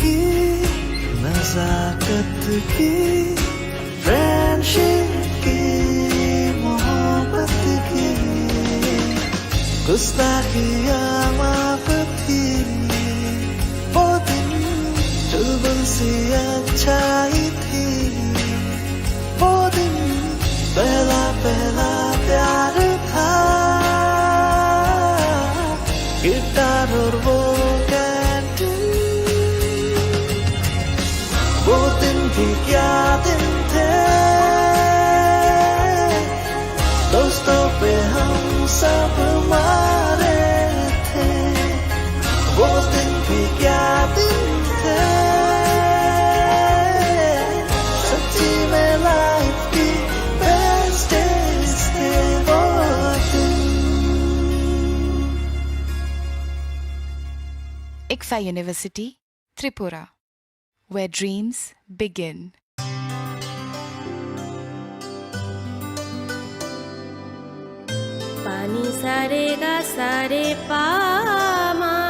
की नजाकत की फ्रेंडशिप की मोहब्बत की गुस्ताखियाँ माफ की वो दिन चुलबुल सी अच्छाई थी वो दिन पहला पहला प्यार था गिटार और वो वो दिन भी क्या दिन थे दोस्तों पे हम सब मारे थे वो दिन भी क्या दिन थे सच्ची में लाइफ की बेस्ट डेज थे वो दिन। ICFA University, Tripura, where dreams begin. पानी सारे गा सारे पामागा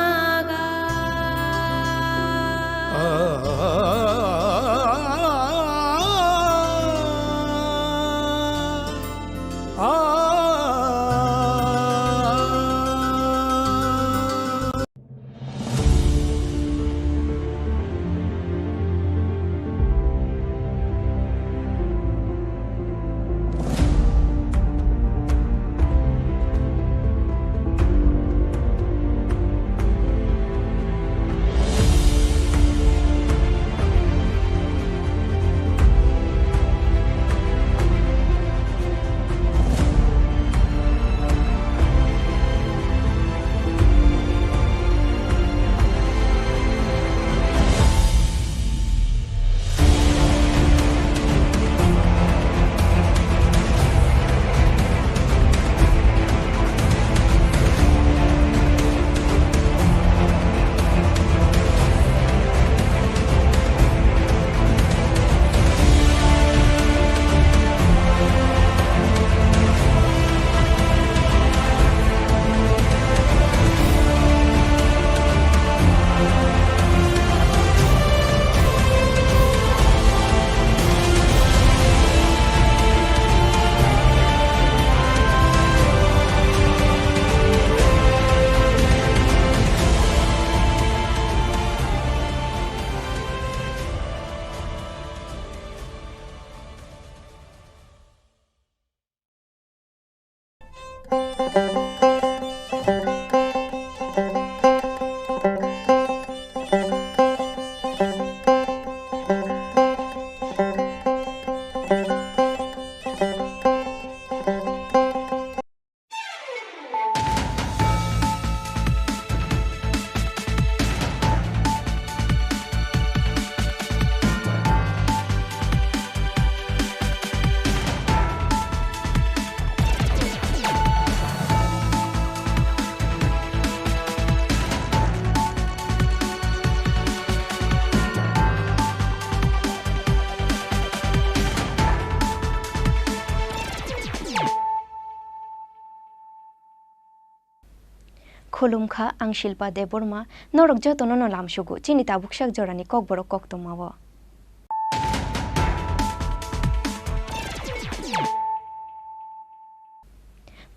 खुलुमखा आं शिल्पा देबरमा नरक जतन न लामसुगु चिनि ताबुकसाक जरानि ककबरक कक्तमाव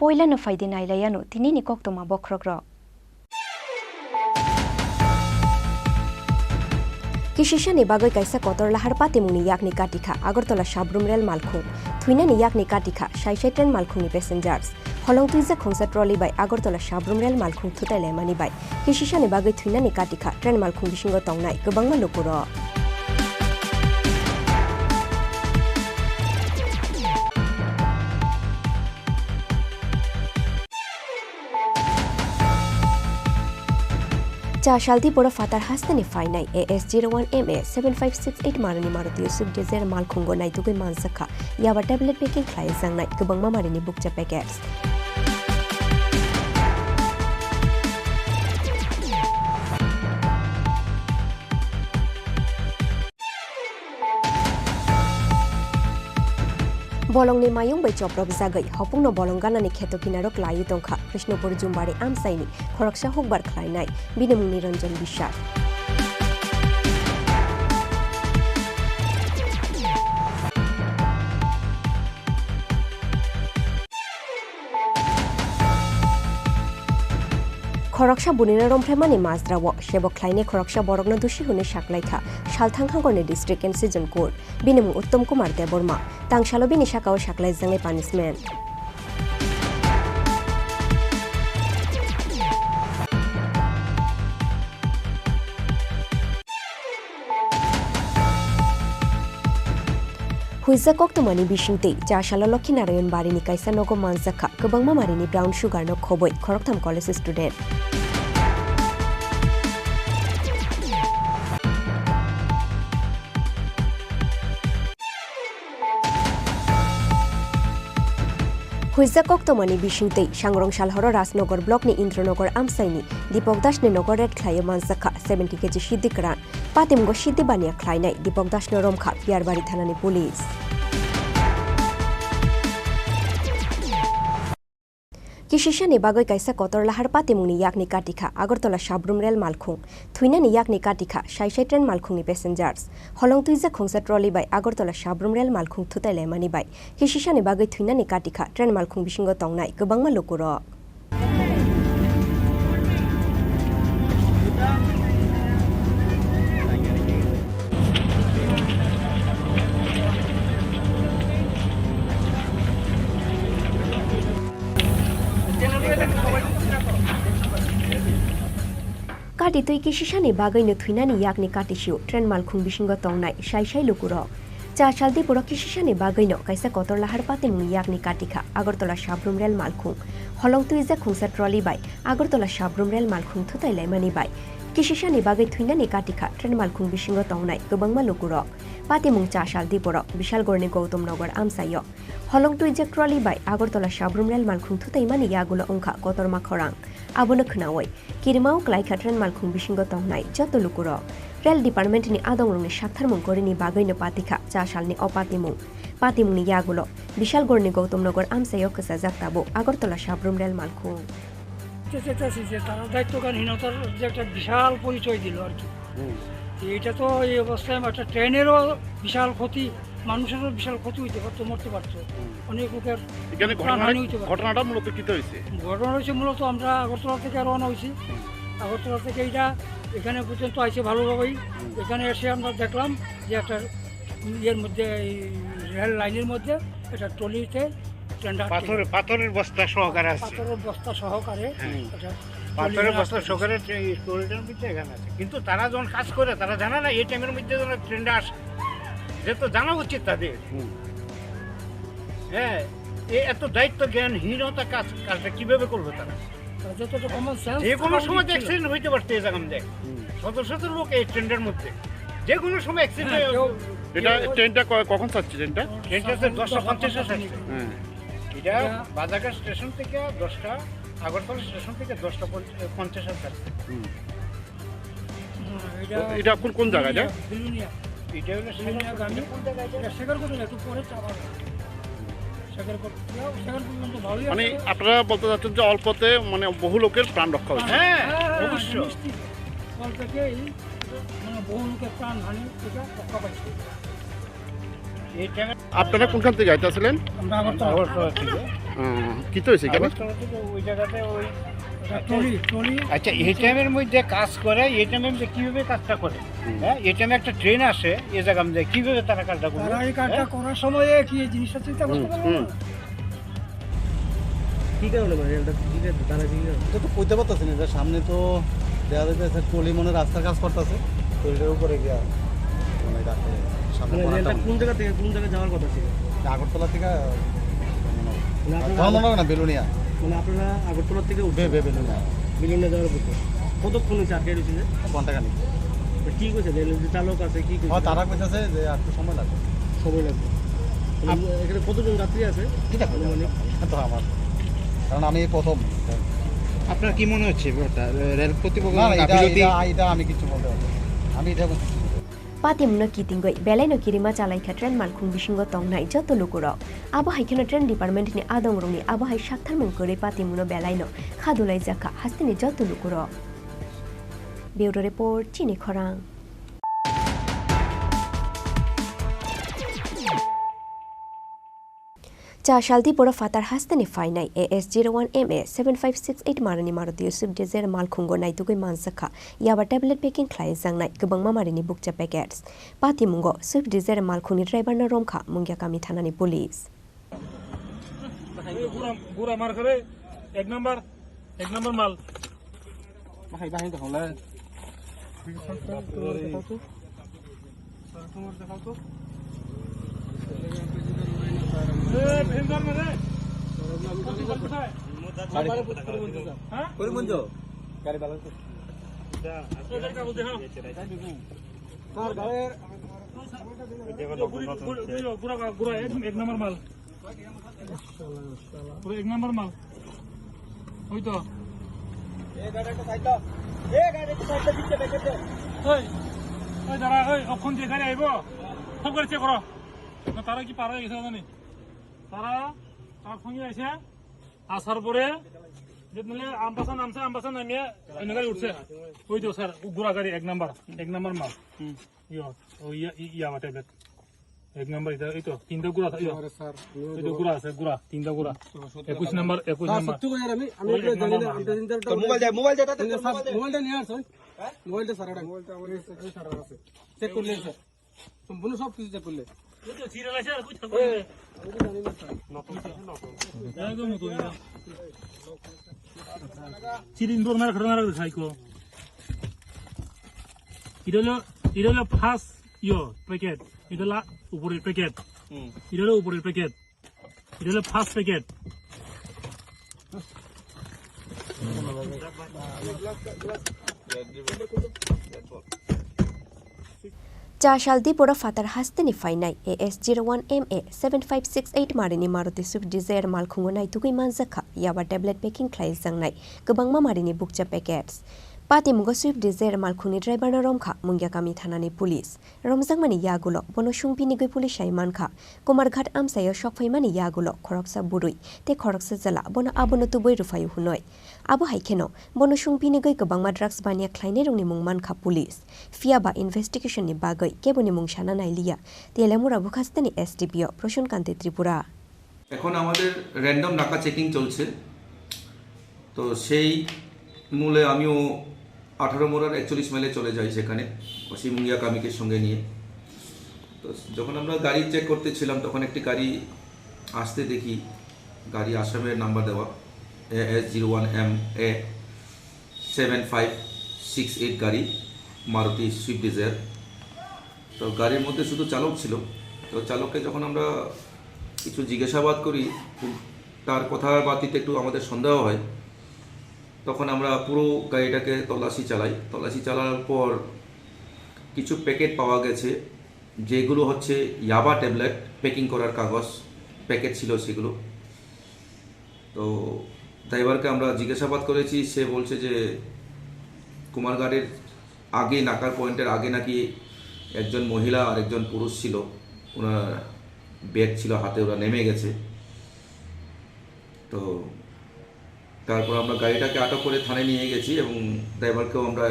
पयला न फाइदे नाइलायानो तिनिनि कक्तमा बख्रग्र किसिसानि बागै काइसा कतरलाहार पातेमुनि याकनि काटिखा आगरतला साब्रुम रेल मालखुं थुइनानि याकनि काटिखा साइसाइ ट्रेन मालखुंनि पेसेन्जार्स हलं तुइजा खोंसा ट्रली बाय आगरतला साब्रुम रेल मालखुं थुताइलायमानि बाय किसिसानि बागै थुइनानि काटिखा ट्रेन मालखुं बिसिंग तंनाय गोबांमा लुपुर चाशाल्दी बड़ा फातार हास्तानि फाइनाय AS01MA 7568 मारनि मारुति सुख डिजायर मालखुंगो नाइतुगै मानसखा याबा टेबलेट पेकिंग ख्लाय जांनाय गोबांमा मारिनि बुकचा packets bolongni mayung bai choprok jagai hopungno bolongganani khetokhinarok layu tongkha Krishnopur Jumbari Amsaini khoraksa hokbar khlainai binamung Niranjan Bishar Khoroksa bunina romphemani mazdrawo shebok khlaine khoroksa borokna dushi hune shaklaikha Shalthanghangorni district and season court binemu Uttom Kumar Deborma tangshalo bini shakao shaklai jangai punishment Huiza koktomani bishingtei Chashala Lokhinarayan barini kaisa nogo manzakha kobangma marini brown sugar no khoboi Khoroktham college student Huiza koktomani bishingtei Shangrong Shalhoro Rasnogor block ni Indranagar Amsaini Dipok Das ni Nogor red khlaya manzakha 70 kg shidikran Patimgo shiddi bania khlainai Dipok Das no romkha Piarbari thanani police Kishisha ni bagoi kaisa kotor lahar patimungni yakni katikha Agartala Shabrum Rail Malkhung Thuina ni yakni katikha Shaishai train Malkhung ni passengers Holong tuiza khongsa trolley by Agartala Shabrum Rail Malkhung thutai mani by Kishisha ni bagoi thuina ni katikha train Malkhung bisingo tongnai gobangma lokuro Kati tui kishisha ni bagai no thuina ni yakni katishu train malkhung bisingo tongnai shaishai lukuro Chashaldi puro kishisha ni bagai no kaisa kotor lahar patimung yakni katikha Agartala Shabrum Rail Malkhung Holong tuiza khungsa trolley by Agartala Shabrum Rail Malkhung thutai mani by Kishisha ni bagai thuina ni katikha train malkhung bisingo tongnai gobangma lukuro Patimung Chashaldi puro Bishal Gorni Gautam Nagar Amsayo Holong tuiza trolley by Agartala Shabrum Rail Malkhung thutai mani yagulo ongkha kotorma khorang Abono khnaoi Kirimau klaikha train malkhung bisingo tongnai joto lukuro Rail Department ni adongrungni shaktharmung korini bagai no patikha Chashal ni opatimung Patimung ni yagulo Bishal Gorni Gautam Nagar Amsayo kasa jaktabo Agartala Shabrum Rail Malkhung তারা দায়িত্বজ্ঞানহীনতার যে একটা বিশাল পরিচয় দিল আর কি এটা তো এই অবস্থায় একটা ট্রেনেরও বিশাল ক্ষতি মানুষেরও বিশাল ক্ষতি হইতে পারতো মরতে পারতো অনেক লোকের ঘটনাটা মূলত কি হয়েছে ঘটনা হয়েছে মূলত আমরা আগরতলা থেকে রওনা হয়েছি আগরতলা থেকে এইটা এখানে পর্যন্ত আইছে ভালোভাবেই এখানে এসে আমরা দেখলাম যে একটা ইয়ের মধ্যে রেল লাইনের মধ্যে একটা ট্রলিতে পাথরের বস্তা সহকারে আছে পাথরের বস্তা সহকারে পাথরের বস্তা সহকারে ট্রেনের মধ্যে এখানে আছে কিন্তু তারা যখন কাজ করে তারা জানে না এই টাইমের মধ্যে যখন ট্রেনটা আসে যে তো জানা উচিত তাদের হ্যাঁ এত দায়িত্ব জ্ঞানহীনতা কাজটা কিভাবে করবে তারা যে কোনো সময় অ্যাক্সিডেন্ট হইতে পারতো এই জায়গা দেখ শত শত লোক এই ট্রেনের মধ্যে যে কোনো সময় অ্যাক্সিডেন্ট এটা ট্রেনটা কখন ছাড়ছে ট্রেনটা 10:50 ছাড়ছে এটা বাজারঘাট স্টেশন থেকে 10টা আগরতলা স্টেশন থেকে 10:50 ছাড়ছে এটা কোন জায়গায় এটা এটা হলো শেখারগামী কোন জায়গায় এটা শেখারগামী একটু পরে চাপা মানে আপনারা বলতে চাচ্ছেন যে অল্পতে মানে বহু লোকের প্রাণ রক্ষা হয়েছে হ্যাঁ অবশ্যই অল্পতেই মানে বহু লোকের প্রাণ হানি থেকে রক্ষা পাইছে আপনারা কোনখান থেকে যাইতেছিলেন আমরা আগরতলা থেকে কি তো হয়েছে কেন ওই জায়গাতে ওই আচ্ছা এই টাইমের মধ্যে কাজ করে এই টাইমের মধ্যে কিভাবে কাজটা করে হ্যাঁ এই টাইমে একটা ট্রেন আসে এই জায়গা মধ্যে কিভাবে তারা কাজটা করে তারা এই কাজটা করার সময় কি এই জিনিসটা চিন্তা করতে পারে না কি কারণে মানে এটা কি তারা কি এটা তো কইতে পারতেছেন এটা সামনে তো দেয়া যাচ্ছে টলি মনে রাস্তার কাজ করতেছে টলিটার উপরে গিয়া মানে রাতে সামনে এটা কোন জায়গা থেকে কোন জায়গায় যাওয়ার কথা ছিল আগরতলা থেকে না বেলুনিয়া মানে আপনারা আগরতলা থেকে উঠে বেলুনিয়া যাওয়ার পথে কতক্ষণ হচ্ছে আটকে রয়েছে ঘন্টাখানিক কি কইছে রেল চালক আছে কি তারা কইতেছে যে একটু সময় লাগবে এখানে কতজন যাত্রী আছে এটা মানে তো আমার কারণ আমি প্রথম আপনার কি মনে হচ্ছে রেল কর্তৃপক্ষ এটা আমি কিছু বলতে পারবো আমি এটা Patimno kitingoi belai no kirima chalaikha train malkhung bisingo tongnai joto lukuro abo haikeno train department ni adongrungni abo hai shaktharmung kore patimno belai no khadulai jakha hastini joto lukuro Bureau report Chini Khorang Cha shaldi pura fatar hastani fainai AS01MA 7568 marani Maruti Swift Desire malkhungo naitugui mansakha yaba tablet packing khlai jangnai gobangma marini bukcha packets pati mungo Swift Desire malkhuni driver na romkha mungya kami thanani police gura mar khare ek number mal mahai bahin ka hola एक number माल होई तो যারা অক্ষণ যে গাড়ি আইব সব গাড়ি check করো তারা কি পারা গেছে জানি তারা তার সঙ্গে এসে আসার পরে যেদিন আমবাসা নামিয়ে অন্য গাড়ি উঠছে ওই তো স্যার গুড়া গাড়ি এক নাম্বার মাল ইয়াবা ট্যাবলেট এক নাম্বার এটা এই তো তিনটা গুড়া স্যার এই তো গুড়া আছে গুড়া তিনটা গুড়া 21 নাম্বার সত্যি কই আমি জানি না মোবাইলটা নিয়ে আসো মোবাইলটা স্যার আছে চেক করলেন স্যার সম্পূর্ণ সব কিছু চেক করলে এই তো সিরিয়াল আছে আর কই থাকবে আমি জানি না স্যার নতুন একদম নতুন চিরিং দোর মারা ঘটনা রাখছে সাইকো ইডলো ফার্স্ট প্যাকেট ইডলা উপরের প্যাকেট ইডলো উপরের প্যাকেট ইডলো first packet Cha shaldi pura fatar hastani fainai AS01MA 7568 marini Maruti Swift Desire malkhungo naitugui mansakha yaba tablet packing khlai jangnai gobangma marini bukcha packets pati mungo Swift Desire malkhuni driver na romkha mungya kami thanani police romjangmani yagulo bono sungpini goi police ai mankha Komarghat amsayo shokfaimani yagulo khoroksa burui te khoroksa jala bono abono tuboi rufayu hunoi abo haikeno bono sungpini goi gobangma drugs bania khlaine rongni mung mankha police fiaba investigation ni bagoi keboni mung shana nailiya telemura bukhastani SDPO Proshon Kante Tripura এখন আমাদের random ডাকা checking চলছে তো সেই মূলে আমিও 18 মোড়ার 41 মাইলে চলে যাই সেখানে অসীমুঙ্গিয়া কামিকে সঙ্গে নিয়ে তো যখন আমরা গাড়ি চেক করতেছিলাম তখন একটি গাড়ি আসতে দেখি গাড়ি আসামের নাম্বার দেওয়া AS01MA 7568 গাড়ি মারুতি সুইফট ডিজায়ার তো গাড়ির মধ্যে শুধু চালক ছিল তো চালককে যখন আমরা কিছু জিজ্ঞাসাবাদ করি তার কথাবার্তাতে একটু আমাদের সন্দেহ হয় তখন আমরা পুরো গাড়িটাকে তল্লাশি চালানোর পর কিছু প্যাকেট পাওয়া গেছে যেগুলো হচ্ছে ইয়াবা ট্যাবলেট প্যাকিং করার কাগজ প্যাকেট ছিল সেগুলো তো ড্রাইভারকে আমরা জিজ্ঞাসাবাদ করেছি সে বলছে যে কুমারঘাটের আগে নাকার পয়েন্টের আগে নাকি একজন মহিলা আর একজন পুরুষ ছিল ওনার ব্যাগ ছিল হাতে ওরা নেমে গেছে তো তারপর আমরা গাড়িটাকে আটক করে থানায় নিয়ে গেছি এবং ড্রাইভারকেও আমরা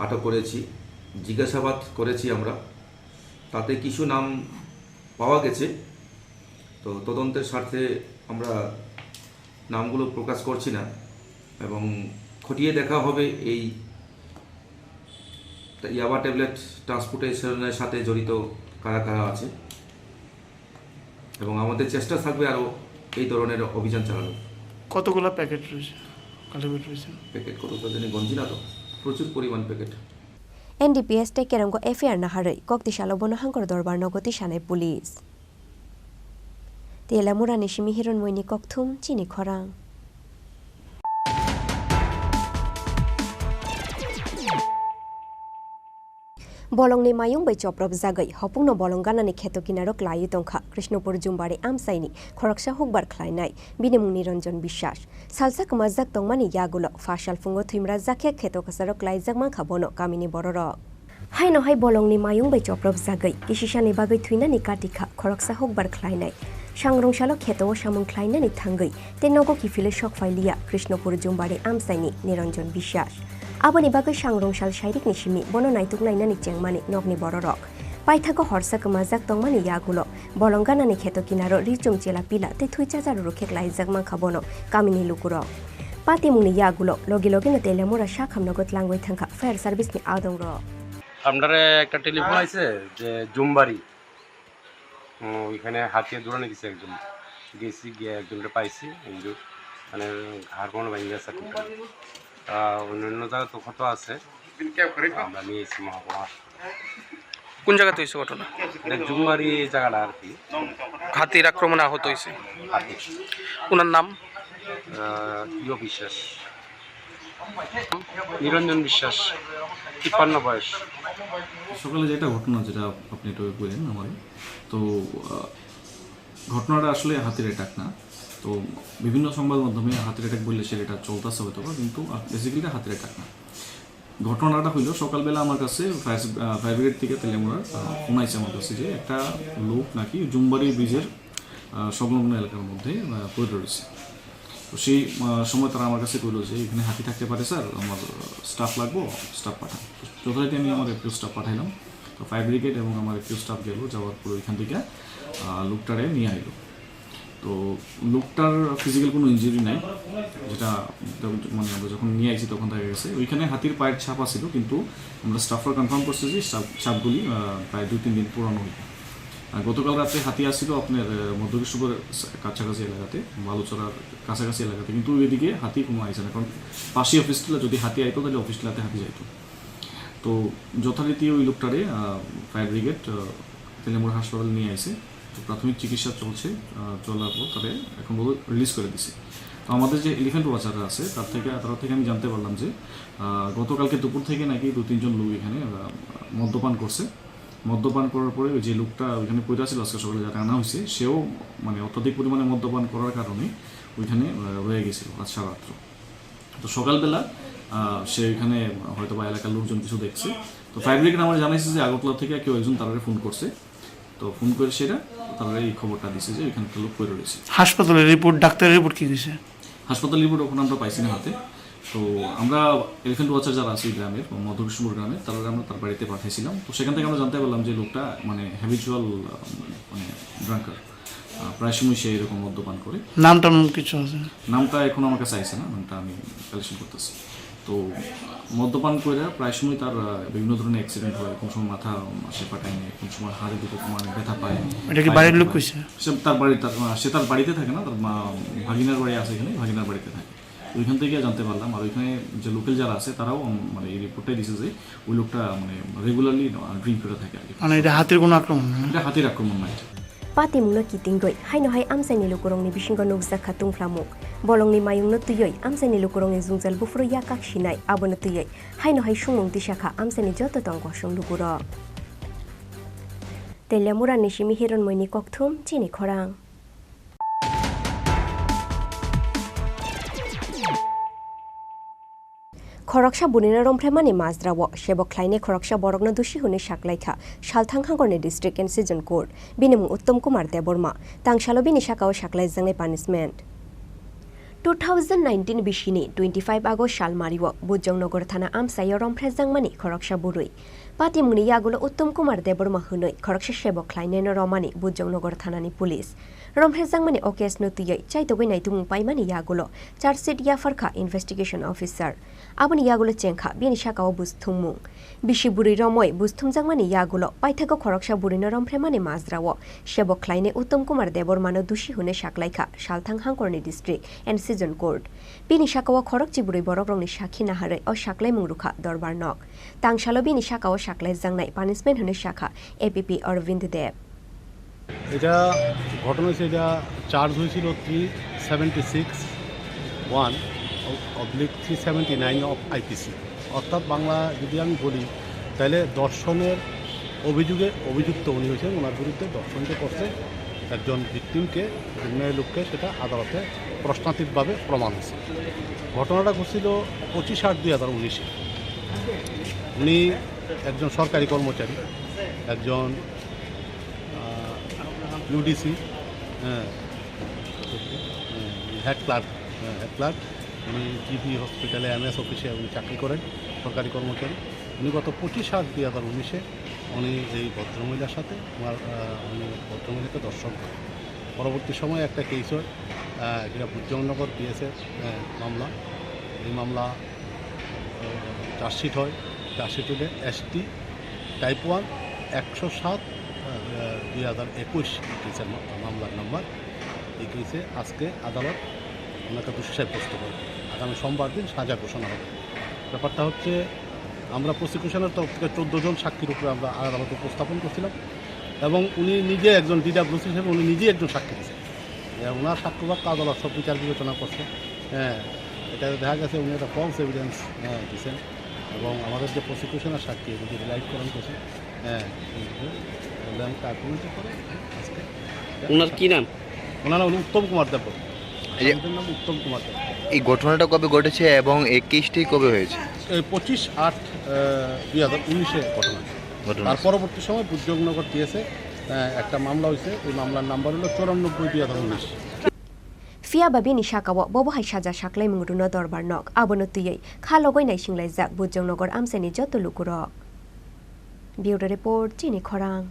আটক করেছি জিজ্ঞাসাবাদ করেছি আমরা তাতে কিছু নাম পাওয়া গেছে তো তদন্তের স্বার্থে আমরা নামগুলো প্রকাশ করছি না এবং খতিয়ে দেখা হবে এই ইয়াবা ট্যাবলেট ট্রান্সপোর্টেশনের সাথে জড়িত কারা কারা আছে এবং আমাদের চেষ্টা থাকবে আরও এই ধরনের অভিযান চালানো কতগুলো প্যাকেট রয়েছে প্যাকেট কতটা জানি গঞ্জি না তো প্রচুর পরিমাণ packet NDPS te kerango FIR na harai kokti shalo bono hangkor dorbar nogoti shanai police telamura nishimi hiron moini kokthum Chini Khorang bolongni mayung bai choprop jagai hopungno bolongganani kheto kinarok layu tongkha Krishnopur Jumbari amsaini khoroksa hokbar khlainai binimung Niranjan Bishwas salsa kmajak tongmani yagulo fashal fungo thimra jakhe kheto kasarok laijak mankha bono kamini bororok haino hai bolongni mayung bai choprop jagai kisisani bagai thuinani katikha khoroksa hokbar khlainai sangrongshalo kheto samung khlainani thangai te nogo kifile shok failiya Krishnopur Jumbari amsaini Niranjan Bishwas aboni bagai sangrongshal shairik nishimi bono naituk nainani chengmani nogni bororok paithago horsa kamajak tongmani yagulo bolongganani kheto kinaro richum chela pila te thuichajar rukhek laijak mankhabono kamini lukuro patimungni yagulo logi logi na telemura shakhamnagot langoi thangka fire service ni adongro আপনারা একটা telephone আইছে যে জুমবাড়ি ওইখানে হাতিয়ে দৌড়ানো গেছে একজন গেছি গিয়ে একজনটা পাইছি কিন্তু মানে ঘাড় কোনো ভেঙে গেছে অন্যান্য জায়গা তো কত আছে আমরা নিয়েছি মহাপুর কোন জায়গাতে হয়েছে ঘটনা? জুমবাড়ি জায়গাটা আর কি হাতির আক্রমণে আহত হয়েছে। হাতি ওনার নাম ইয় বিশ্বাস, নিরঞ্জন বিশ্বাস, 53 বয়স। সকালে যেটা ঘটনা যেটা আপনি একটু বললেন আমার, তো ঘটনাটা আসলে হাতির অ্যাটাক না। তো বিভিন্ন সংবাদ মাধ্যমে হাতির অ্যাটাক বললে সেটা চলতেছে হয়তো, কিন্তু বেসিক্যালি হাতির অ্যাটাক না। ঘটনাটা হইল সকালবেলা আমার কাছে ফায়ার ব্রিগেড থেকে তেলেমুড়ার ফোন আইছে আমার কাছে যে একটা লোক নাকি জুমবাড়ি ব্রিজের সংলগ্ন এলাকার মধ্যে পড়ে রয়েছে। তো সেই সময় তারা আমার কাছে কইল যে এখানে হাতি থাকতে পারে স্যার, আমার স্টাফ লাগবো, স্টাফ পাঠান। যথারীতি আমি আমার একটু স্টাফ পাঠাইলাম। তো ফায়ার ব্রিগেড এবং আমার একটু স্টাফ গেল, যাওয়ার পরে ওইখান থেকে লোকটারে নিয়ে আইলো। তো লোকটার ফিজিক্যাল কোনো ইঞ্জুরি নাই, যেটা মানে আমরা যখন নিয়ে আইছি তখন দেখা গেছে ওইখানে হাতির পায়ের ছাপ ছিল, কিন্তু আমরা স্টাফরা কনফার্ম করছি যে ছাপগুলি প্রায় 2-3 দিন পুরানো হইবে। গতকাল রাত্রে হাতি আসছিল আপনার মধ্যকৃষ্ণপুরের কাছাকাছি এলাকাতে, বালুচড়ার কাছাকাছি এলাকাতে, কিন্তু এদিকে হাতি কোনো আইছে না, কারণ পাশে অফিসগুলো যদি হাতি আইতো তাহলে অফিসগুলাতে হাতি যাইতো। তো যথারীতি ওই লোকটারে ফায়ার ব্রিগেড তেলেমুড়া হাসপাতালে নিয়ে আইছে। তো প্রাথমিক চিকিৎসা চলছে, চলার পর তাদের এখন বলে রিলিজ করে দিছে। তো আমাদের যে এলিফ্যান্ট ওয়াচাররা আছে তার থেকে আমি জানতে পারলাম যে গতকালকে দুপুর থেকে নাকি 2-3 জন লোক এখানে মদ্যপান করছে। মদ্যপান করার পরে ওই যে লোকটা ওইখানে পড়ে ছিল আজকে সকালে যারা আনা হয়েছে, সেও মানে অত্যাধিক পরিমাণে মদ্যপান করার কারণে ওইখানে রয়ে গেছিল আজ সারাত্র। তো সকালবেলা সে ওইখানে হয়তো বা এলাকার লোকজন কিছু দেখছে। তো ফায়ার ব্রিগেড আমার জানাইছে যে আগরতলা থেকে কেউ একজন তারা ফোন করছে। তো ফোন করে সেটা তারা এই খবরটা দিচ্ছে যে ওইখানে একটা লোক পড়ে রয়েছে। হাসপাতালের রিপোর্ট, ডাক্তারের রিপোর্ট কি দিয়েছে? হাসপাতালের রিপোর্ট ওখানে আমরা পাইছি না হাতে। তো আমরা এলিফ্যান্ট ওয়াচার যারা আছে গ্রামের, মধ্যকৃষ্ণপুর গ্রামের, তারা আমরা তার বাড়িতে পাঠিয়েছিলাম। তো সেখান থেকে আমরা জানতে পারলাম যে লোকটা মানে হ্যাবিচুয়াল মানে ড্রাঙ্কার, প্রায় সময় সে এরকম মদ্যপান করে। নামটা কিছু আছে? নামটা এখন আমার কাছে আইছে না, নামটা আমি কালেকশন করতেছি। তো মদ্যপান করে প্রায় সময় তার বিভিন্ন ধরনের অ্যাক্সিডেন্ট হয়, কোন সময় মাথা সে পাঠায় নেয়, কোন সময় হাড়ে দুটো মানে ব্যথা পায়। এটা কি বাড়ির লোক কইছে? সে তার বাড়িতে থাকে না, তার ভাগিনার বাড়ি আছে এখানে, ভাগিনার বাড়িতে থাকে। ওইখান থেকে জানতে পারলাম। আর ওইখানে যে লোকাল যারা আছে তারাও মানে এই রিপোর্টটাই দিচ্ছে যে ওই লোকটা মানে রেগুলারলি ড্রিঙ্ক করে থাকে আর কি। মানে এটা হাতির কোনো আক্রমণ না? এটা হাতির আক্রমণ নাই। patimungno kitinggoi haino hai amsaini lukurongni bisingo nukja khatung flamuk bolongni mayungno tuyoi amsaini lukurongni jungjal bufro yakak sinai abono tuyoi haino hai sumung disakha amsaini joto tongko sung lukuro telemura nishimi hiron moini kokthum chini khorang খরকসা বুনিনা রমফ্রেমানি মাজরাও সেবক খাইনে খরকসা বরগনা দুষি হুনে সাকলাইখা সালথাংখাঙ্গরনি district and session court বিনিমু Uttam Kumar Debbarma তাংশালো বিনি সাকাও সাকলাইজাংনি punishment 2019 बिशिनि 25 August সালমারিও বুজংনগর থানা আমসাইয় রমফ্রেজাংমানি খরকসা বুরুই পাতিমুনি ইয়াগুলো উত্তম কুমার দেববর্মা হুনই খরকসা সেবক খাইনেন রমানি বুজংনগর থানানি police রমফ্রেজাংমানি ওকেস নতুই চাইতগৈ নাইতুমু পাইমানি ইয়াগুলো chargesheet ইয়াফারখা investigation officer আবনি ইয়াগুলো চেংখা বিনি সাকাও বুজথুমু বিশি বুরুই রময় বুজথুমজাংমানি ইয়াগুলো পাইথাগো খরকসা বুরিন রমফ্রেমানি মাজরাও সেবক খাইনে উত্তম কুমার দেববর্মানো দুষি হুনে সাকলাইখা সালথাংহাংকরনি ডিস্ট্রিক্ট এন্ড সিজন কোর্ট বিনি সাকাও খরক চিবুরুই বরকরংনি সাক্ষী নাহারে ও সাকলাই মুংরুখা দরবার নক তাংশালো বিনি সাকাও সাকলাই জাংনাই পানিশমেন্ট হুনে শাখা এপিপি অরবিন্দ দেব এটা ঘটনা হয়েছে, এটা চার্জ হয়েছিল 376(1)/379 অফ আইপিসি, অর্থাৎ বাংলা যদি আমি বলি তাহলে দর্শনের অভিযোগে অভিযুক্ত উনি হয়েছেন। ওনার বিরুদ্ধে দর্শনকে করছে একজন ভিকটিমকে, অন্যায় লোককে, সেটা আদালতে প্রশ্নাতীতভাবে প্রমাণ হয়েছে। ঘটনাটা ঘটছিল 25/8/2019। উনি একজন সরকারি কর্মচারী, একজন ইউডিসি হেড ক্লার্ক। উনি জিবি হসপিটালে MS অফিসে উনি চাকরি করেন, সরকারি কর্মচারী। উনি গত 25/8/2019 উনি এই ভদ্রমহিলার সাথে উনি ভদ্রমহিলাকে দর্শন করেন। পরবর্তী সময়ে একটা কেস হয়, যেটা বুদ্ধনগর পিএসের মামলা। এই মামলা চার্জশিট হয়। চার্জশিট হলে ST টাইপ 1 107/2021 কেসের মামলার নাম্বার। এই কেসে আজকে আদালত ওনাকে দোষী সাব্যস্ত করে আগামী সোমবার দিন সাজা ঘোষণা হবে। ব্যাপারটা হচ্ছে, আমরা প্রসিকিউশনের তরফ থেকে 14 জন সাক্ষীর উপরে আমরা আদালতে উপস্থাপন করছিলাম এবং উনি নিজে একজন DWC হিসেবে উনি নিজেই একজন সাক্ষী দিয়েছেন। ওনার সাক্ষ্যবাক্য আদালত সব বিচার বিবেচনা করছে। এটা দেখা গেছে উনি একটা ফলস এভিডেন্স দিয়েছেন এবং আমাদের যে প্রসিকিউশনের সাক্ষী এগুলি রিলাইটকরণ করছে। আর্গুমেন্ট করে আজকে ওনার কি নাম? ওনার নাম উত্তম কুমার দেব। নাম উত্তম কুমার দেব। এই ঘটনাটা কবে ঘটেছে এবং এই কেসটি কবে হয়েছে? 25/8/2019 ঘটনা। তার পরবর্তী সময় বুদ্ধনগর পিএসে একটা মামলা হয়েছে। এই মামলার নাম্বার হলো 94/2019। ফিয়া বাবি নিশাকাও ববহাই সাজা সাকলাই মুংরুনো দরবার নক আবনো তুইयै খা লগই নাইসিংলাই জাক বুদ্ধনগর আমসানি যত লুকুরক। ব্যুরো রিপোর্ট চিনি খরাং।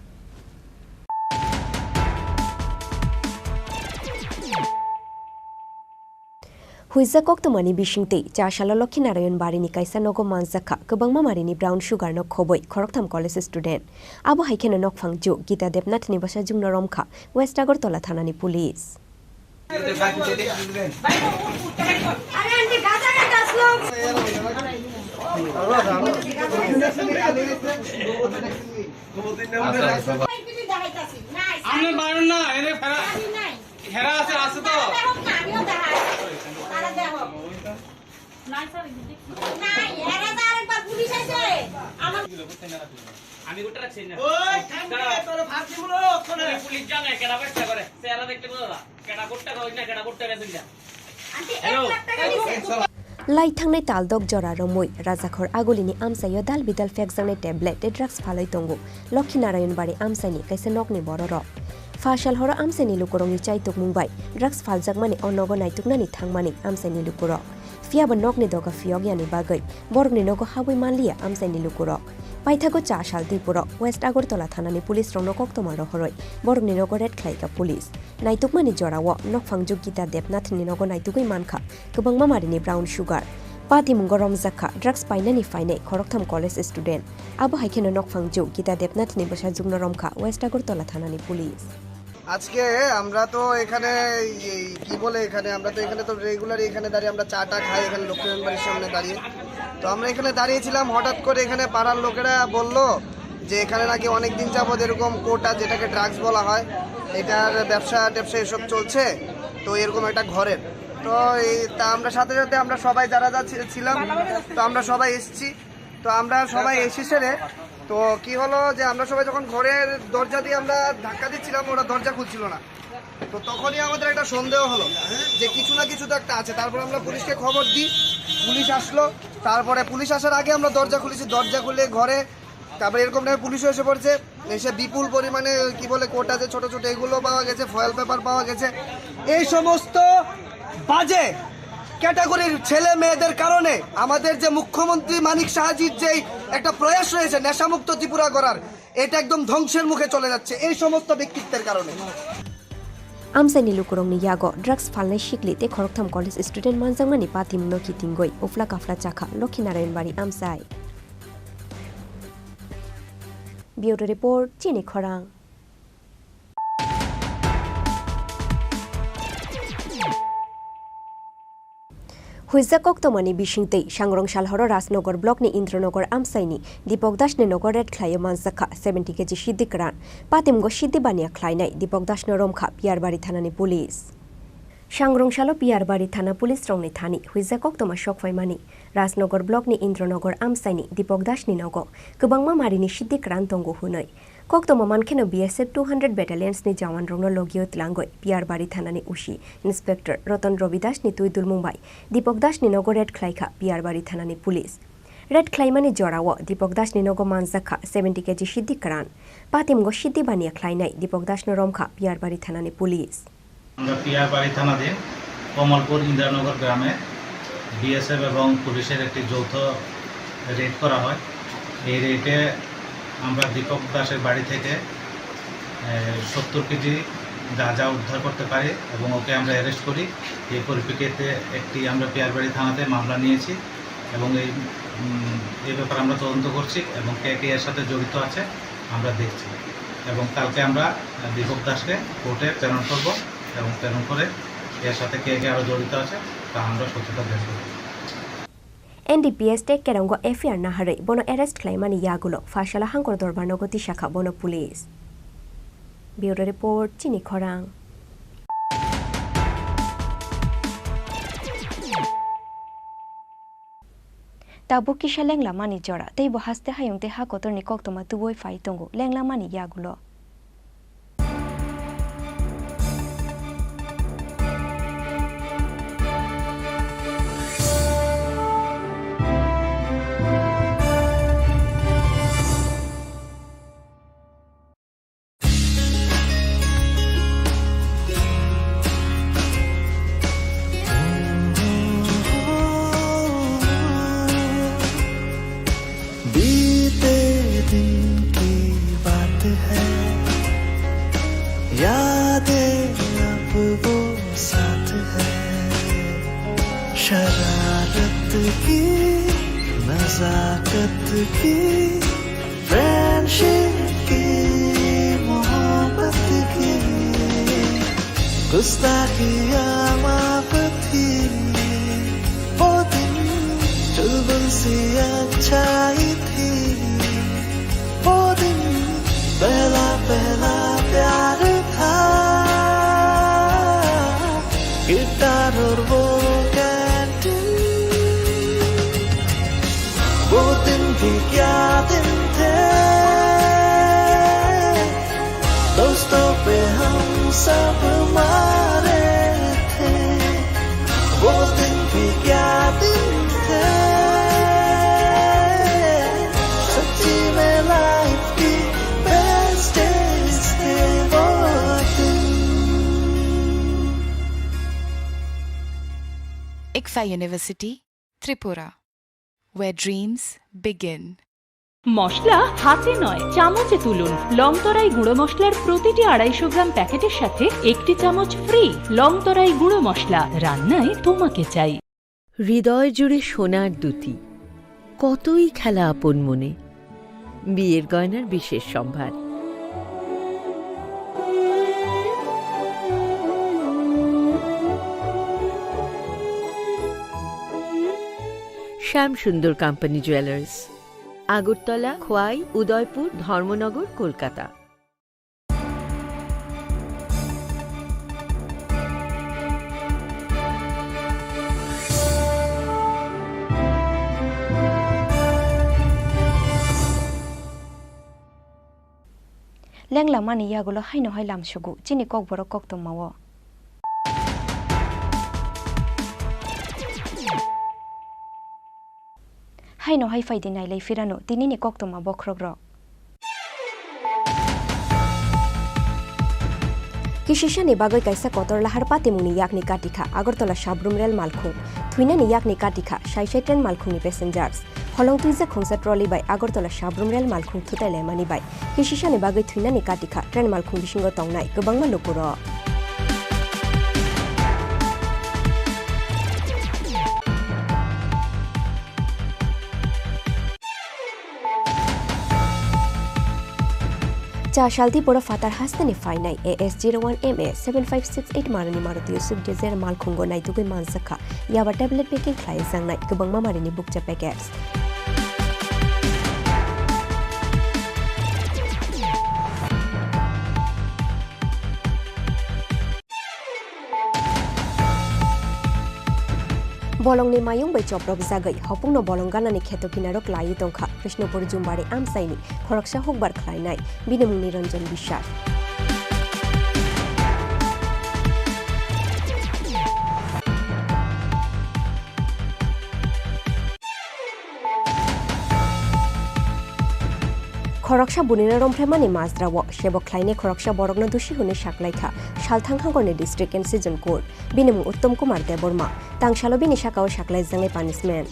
हुइजा कक्तमानी बिसिंगते चाशाला लक्ष्मीनारायण बारिनि काइसा नगो मानजाखा गोबांमा मारिनि ब्राउन सुगार न खबै खरकथाम कलेज स्टुडेन्ट आबो हाइखेनो नकफांजु गीता देबनाथनि बसा जुंग नरमखा वेस्ट आगरतला थानानि पुलिस আমি গোটা রাখছি না ওই থামবে তোর ভাবছি বলো কোন পুলিশ জানে কেডা ব্যবসা করে সেরা দেখতে বলো কেডা করতে কই না কেডা করতে রে দুইটা হ্যালো লাই थांनाय तालदक जरा रमै राजाखर आगोलिनि आमसायो दाल बिदाल फेकजांनाय टेब्लेट ड्राग्स फालै तंगु लक्ष्मीनारायण बारि आमसानि काइसे नकनि बरर फाशाल हर आमसानि लुकुरंनि चाइतुक मुंबाय ड्राग्स फालजाकमानि अनगो नायतुकनानि थांमानि आमसानि लुकुरक फियाबो नकनि दगा फियगयानि बागै बरगनि नगो हाबै मानलिया आमसानि लुकुरक पाइथागो चाशाल त्रिपुरा वेस्ट आगरतला थानानि पुलिस रंनो कक्तमा रहरै बरगनि नगो रेड ख्लाइका पुलिस नायतुकमानि जराव नकफांजु गीता देबनाथनि नगो नायतुकै मानखा गोबांमा मारिनि ब्राउन सुगार पाति मुंगो रमजाखा ड्राग्स पाइनानि फाइनाय खरकथाम कलेज स्टुडेन्ट आबो हाइखेनो नकफांजु गीता देबनाथनि बसा जुगनो रमखा वेस्ट आगरतला थानानि पुलिस আজকে আমরা তো এখানে কি বলে এখানে আমরা তো এখানে তো রেগুলার এখানে দাঁড়িয়ে আমরা চাটা খাই এখানে লক্ষ্মীনারায়ণ বাড়ির সামনে দাঁড়িয়ে তো আমরা এখানে দাঁড়িয়েছিলাম হঠাৎ করে এখানে পাড়ার লোকেরা বলল যে এখানে নাকি অনেক দিন যাবত এরকম কোটা যেটাকে ড্রাগস বলা হয় এটার ব্যবসা এসব চলছে তো এরকম একটা ঘরের তো তা আমরা সাথে সাথে আমরা সবাই যারা ছিলাম তো আমরা সবাই এসেছি তো আমরা সবাই এসেছে তো কি হলো যে আমরা সবাই যখন ঘরের দরজা দিয়ে আমরা ধাক্কা দিচ্ছিলাম ওরা দরজা খুলছিল না তো তখনই আমাদের একটা সন্দেহ হলো যে কিছু না কিছু তো একটা আছে তারপর আমরা পুলিশকে খবর দিই পুলিশ আসলো তারপরে পুলিশ আসার আগে আমরা দরজা খুলেছি দরজা খুলে ঘরে তারপরে এরকম টাইপের পুলিশও এসে পড়ছে এসে বিপুল পরিমাণে কি বলে কোটা যে ছোট ছোট এগুলো পাওয়া গেছে ফয়েল পেপার পাওয়া গেছে এই সমস্ত বাজে ক্যাটাগরির ছেলে মেয়েদের কারণে আমাদের যে মুখ্যমন্ত্রী মানিক সাহাজির যেই একটা প্রয়াস রয়েছে নেশামুক্ত ত্রিপুরা করার এটা একদম ধ্বংসের মুখে চলে যাচ্ছে এই সমস্ত ব্যক্তিত্বের কারণে आमसानि लुकुरंनि यागो ड्राग्स फालनाय शिकलिते खरकथाम कलेज स्टुडेन्ट मानजांमानि पातिमुनो कितिंगै उफ्ला काफ्ला चाखा लक्ष्मीनारायण बारि आमसाय ब्युरो रिपोर्ट चिनी खरां हुइजा कक्तमानि बिसिंतै सांग्रंशालहर राजनगर ब्लकनि इन्द्रनगर आमसाइनि दीपक दासनि नगर रेड ख्लायो मानजाखा 70 केजि सिद्दिकरान पातिमगो सिद्दि बानिया ख्लायनाय दीपक दासनो रमखा पियारबारि थानानि पुलिस सांग्रंशालो पियारबारि थाना पुलिस रंनि थानि हुइजा कक्तमा सकफायमानि राजनगर ब्लकनि इन्द्रनगर आमसाइनि दीपक दासनि नगो गोबांमा मारिनि सिद्दिकरान तंगु हुनै कक्तमा मानखेनो BSF 200 बेटालियन्सनि जवान रंनो लगियो तलांगै पियारबारि थानानि उसी इन्सपेक्टर रतन रविदासनि तुइदुल मुंबाई दीपक दासनि नगो रेड ख्लाइखा पियारबारि थानानि पुलिस रेड ख्लाइमानि जराव दीपक दासनि नगो मानजाखा 70 केजि सिद्दिकरान पातिमगो सिद्दि बानिया ख्लायनाय दीपक दासनो रमखा पियारबारि थानानि पुलिस আমরা পিয়ারবাড়ি থানাধীন কমলপুর ইন্দ্রনগর গ্রামে বিএসএফ এবং পুলিশের একটি যৌথ রেড করা হয় এই রেডে আমরা দীপক দাসের বাড়ি থেকে 70 কেজি গাঁজা উদ্ধার করতে পারি এবং ওকে আমরা অ্যারেস্ট করি। এই পরিপ্রেক্ষিতে একটি আমরা পেয়ারবাড়ি থানাতে মামলা নিয়েছি এবং এই ব্যাপারে আমরা তদন্ত করছি এবং কে কে এর সাথে জড়িত আছে আমরা দেখছি এবং কালকে আমরা দীপক দাসকে কোর্টে প্রেরণ করব এবং প্রেরণ করে এর সাথে কে কে আরও জড়িত আছে তা আমরা সত্যতা বের করব। NDPS tek keranggo FIR nahare bono arrest claimani yagulo fashala hangkor dorbar nogoti shakha bono police. Bureau report Chini Khorang. Tabu kisha lengla mani jora tei bo haste hayung te ha kotor ni kok toma tuboi fai tongo lengla mani yagulo. बीते दिन की बात है, यादें अब वो साथ है, शरारत की नजाकत की फ्रेंडशिप की मोहब्बत की गुस्ताखियाँ माफ थी वो दिन चुलबुल सी अच्छाई थी वो दिन पहला पहला प्यार था गिटार और वो कैंटीन वो दिन भी क्या दिन थे दोस्तों पे हम सब मारे थे वो दिन भी क्या दिन थे सच्ची में लाइफ की बेस्ट डेज थे वो दिन। ICFA University, Tripura, where dreams begin. মশলা হাতে নয় চামচে তুলুন। লংতরাই গুঁড়ো মশলার প্রতিটি 250 গ্রাম প্যাকেটের সাথে 1টি চামচ ফ্রি। লংতরাই গুঁড়ো মশলা, রান্নায় তোমাকে চাই। হৃদয় জুড়ে সোনার দুটি, কতই খেলা আপন মনে, বিয়ের গয়নার বিশেষ সম্ভার। শ্যাম সুন্দর company jewellers, Agartala, Khowai, Udaipur, Dharmanagar, Kolkata. lengla mani yagulo haino hailam sugu chini kokborok koktomawo. Haino hai faidinai leifirano tinini koktoma bokrogro. Kishishani bagoi kaisa kotor lahar patimuni yakni katikha Agartala Shabrum Rail Malkhung Thuinani yakni katikha Shaishai Train Malkhungni passengers Holong tuiza khongsa trolley by Agartala Shabrum Rail Malkhung thutale mani by Kishishani bagoi Thuinani katikha Train Malkhung bisingo tongnai gobangma lukuro. Shalti Pura Fatar Hastani Finai AS01MA 7568 Marani Maruti Yusuf Desert Malkhungo Naitugi Mansaka Yaba tablet packing client Zangnai Gubangma Marini Bookcha packets. Bolong ni mayung by Choprok Zagai, Hopung no Bolongana ni Ketokinarok Layu Tonka, Krishnopur Jumbari Amsaini, Koraksha Hogbar Klainai, Binamuni Ranjan Bishar. Koraksha Bunina Rompremani Mazdrawo, Shebo Kleine Koraksha Borogna Dushi Hune Shaklaika, Shaltanghangone District and Season Court, Binamu Uttam Kumar Deborma, Tang Shalobini Shakao Shaklai Zange punishment.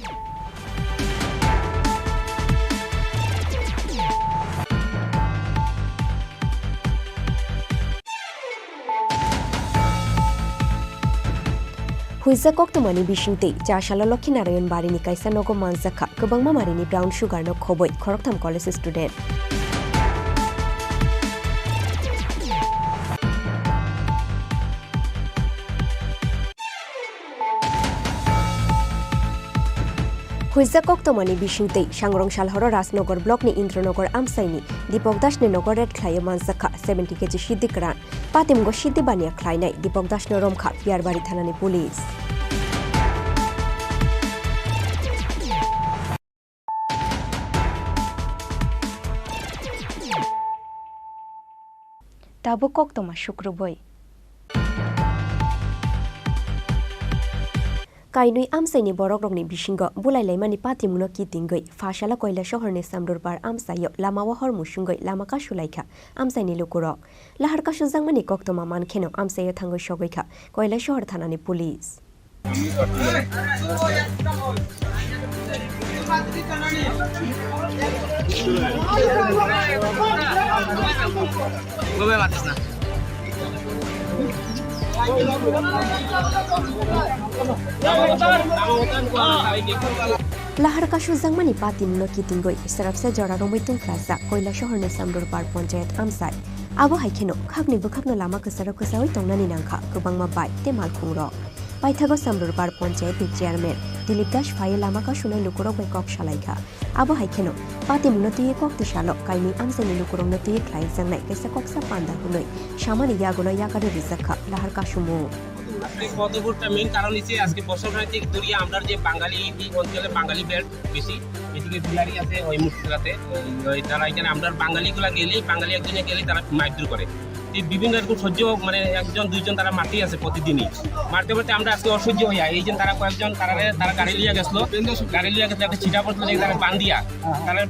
Huiza koktomani bisingtei Jashala Lokhinarayan barini kaisa nogo manzakha kobangma marini brown sugar no khoboi Khoroktham college student. Huiza koktomani bisingtei Sangrong Shalhoro Rasnogor block ni Indranagar Amsaini Dipok Das ni Nogor red khlai manzakha 70 kg shiddi kran Patimgo shiddi bania khlainai Dipok Das no romkha Piarbari thanani police. Tabo koktoma shukruboi. Kainui amsaini borokrokni bisingo bulai laimani patimuno kitingoi Fashala koila shohorni samdurbar amsayo lama wahor musungoi lama kashulaikha amsaini lukurok lahar kashujangmani koktoma mankheno amsayo thangoi shogoikha koila shohor thanani police. Lahar kashujangmani patimuno kitingoi sarapsa jora romaitung plaza koila shohorni samdurbar panchayat amsai abo haikheno khakni bukhakno lama kasara kasawai tongnani nangkha kubangma bai te malkhungrok Paithago Samdurbar Panchayat ni chairman Dilip Das Phai lama ka sunai lukurok bai kok shalaikha abo haikeno pati munati kok tishalo kaini amsani lukurok nati klai jangnai kaisa koksa panda hunoi shamani yagono yakare rizakha lahar ka sumu পদপুরটা main কারণ হচ্ছে আজকে বছর রাতে দরিয়া আমরা যে বাঙালি অঞ্চলে বাঙালি belt বেশি এদিকে বিহারি আছে ওই মুর্শিদাবাদে ওই তারা এখানে আমরা বাঙালিগুলা গেলেই বাঙালি একজনে গেলেই তারা মারধর করে বিভিন্ন রকম সহ্য মানে একজন দুইজন তারা মারতে আছে প্রতিদিনই মারতে মারতে আমরা আজকে অসহ্য হইয়া এই যে তারা কয়েকজন তারা গাড়ি লিয়ে গেছিল একটা ছিটা পড়ছিল তারা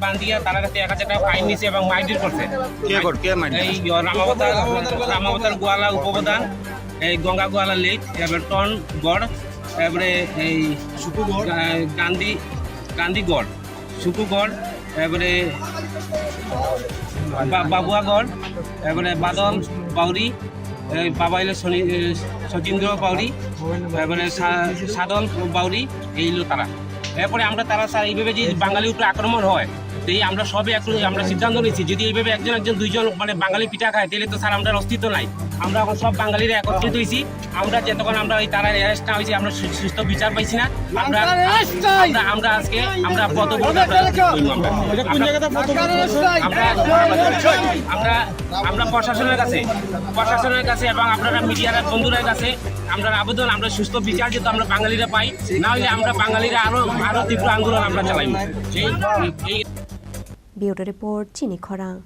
বান্দিয়া তারা কাছে 1000 টাকা ফাইন নিছে এবং মারধর করছে এই রামাবতার গোয়ালা উপপ্রধান এই গঙ্গা গোয়ালা লেক এবার টন গড় এবারে এই গান্ধীগড় শুকুগড় এবারে বাবুয়াগড় এবারে বাদল বাউরি বাবা এলো সচিন্দ্র বাউরি এবারে সাদল বাউরি এইগুলো তারা এরপরে আমরা তারা স্যার এইভাবে যে বাঙালির উপরে আক্রমণ হয় এই আমরা সবে একটু আমরা সিদ্ধান্ত নিয়েছি যদি এইভাবে একজন দুইজন মানে বাঙালি পিঠা খায় তাহলে তো স্যার আমরা অস্তিত্ব নাই আমরা এখন সব বাঙালিরা একত্রিত হয়েছি আমরা যতক্ষণ আমরা ওই তারা অ্যারেস্ট না হয়েছি আমরা সুস্থ বিচার পাইছি না আমরা আজকে আমরা আমরা প্রশাসনের কাছে এবং আপনারা মিডিয়ার বন্ধুদের কাছে আমরা আবেদন আমরা সুস্থ বিচার যেহেতু আমরা বাঙালিরা পাই না হলে আমরা বাঙালিরা আরো তীব্র আন্দোলন আমরা চালাইব এই Bureau Report Chini Khorang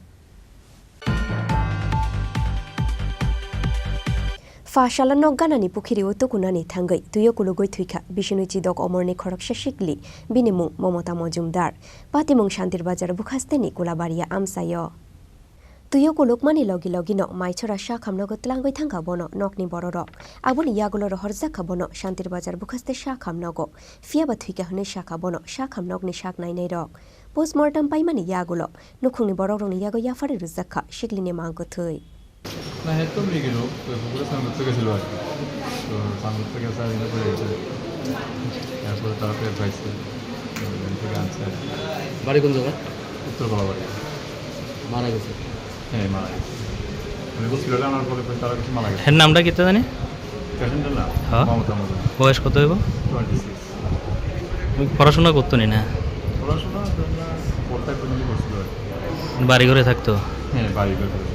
Fashala nogganani pukhiri utukunani thangai tuyo kulugoi thuika Bishnui Chidok Omorni Khoroksha Shikli Binimung Momota Mojumdar Patimung Shantir Bazar Bukhasteni Kulabaria Amsayo Tuyo kulukmani logino maichora sha khamnogo tlangoi thangka bono nokni bororok aboni yagulo rohorja khabono Shantir Bazar bukhaste sha khamnogo fiaba thuika hune sha khabono sha khamnokni shak nainai rok postmortem paimani yagulo nukhungni bororokni yago yafari ruzakha shiklini mangko thui না একদম লিখিল পুরো সামনে থেকে ছিল আর কি তো সামনে থেকে সামনে করে গেছে তারপরে তারপরে পাইছে থেকে আনছে বাড়ি কোন জায়গা উত্তর কলাবাড়ি মারা গেছে হ্যাঁ মারা গেছে মানে হসপিটালে আনার পরে তারা কিছু মারা গেছে এর নামটা কি তা জানি পেশেন্টের নাম হ্যাঁ মমতা মজুমদার বয়স কত হইব 26 পড়াশোনা করতো নি না পড়াশোনা পড়তে পর্যন্ত করছিল বাড়ি ঘরে থাকতো হ্যাঁ বাড়ি ঘরে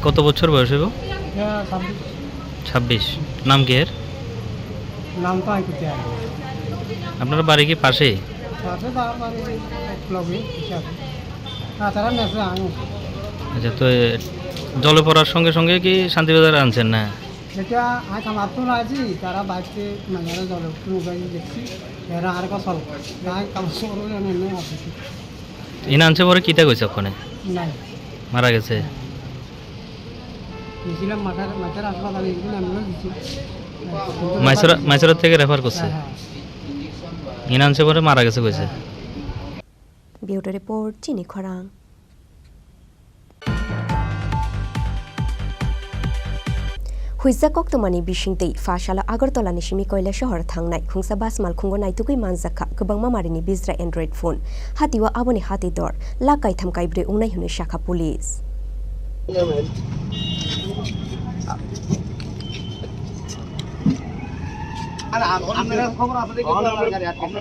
কত বছর বয়স হইব 26 নাম কি এর আপনার বাড়ি কি পাশে আচ্ছা তো জলে পড়ার সঙ্গে সঙ্গে কি শান্তিবাজারে আনছেন না এটা আজ আমার তো রাজি তারা বাইকে মানে জলে দেখছি এরা আর কসল গায় কাম সরো জানেন না আপনি ইনা আনছে পরে কিটা কইছে ওখানে নাই মারা গেছে দিছিলাম মাথার হাসপাতালে এখানে আমরা দিছি মাইসরা থেকে রেফার করছে ইনা আনছে পরে মারা গেছে কইছে Bureau Report Chini Khorang হুইজা কক্তমানি বিশিংতেই ফাশালা আগরতলাनि Simi कयला शहर थांनाय खुंसा बास मालखुंगो नायतुकुइ मानजाखा गोबां मामारिनि बिज्रा एन्ड्रइड फोन हातिवा आबोनि हाति दर लाकाय थामकाय ब्रे उंनाय हुनै शाखा पुलिस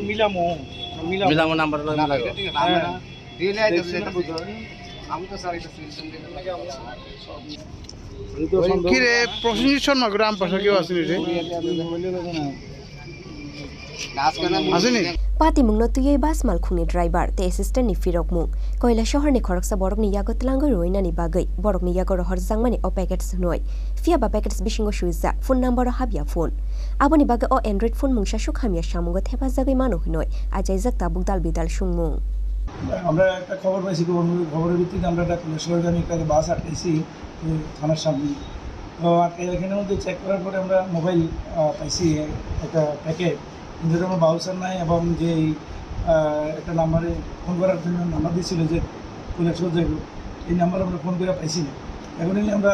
মিলামো নাম্বার কিরে প্রসেনজিৎ শর্মা গ্রাম পাশে কেউ আসেনি রে আসেনি पाती मुंगनो तुये बास मालखुंगनि ड्राइवर ते असिस्टेंट नि फिरक मुंग कयला शहर नि खरकसा बरक नि यागो तलांगो रोइनानि बागै बरक नि यागो रहर जांमानि अ पैकेट्स नय फिया बा पैकेट्स बिशिंगो सुइजा फोन नम्बर हाबिया फोन आबोनि बागै अ एंड्रइड फोन मुंगसा सुखामिया सामुगो थेबा जागै मानो हिनय आजाय जाकता बुगदाल बिदाल सुंमुं আমরা একটা খবর পাইছি খবরের ভিত্তিতে আমরা একটা সরকারি একটা বাস আটকেছি থানার সামনে তো এখানের মধ্যে চেক করার পরে আমরা মোবাইল পাইছি একটা প্যাকেট কিন্তু আমার বাউচার নাই এবং যে একটা নাম্বারে ফোন করার জন্য নাম্বার দিয়েছিল যে পুলিশ যাইব এই নাম্বার আমরা ফোন করে পাইছি না এখন আমরা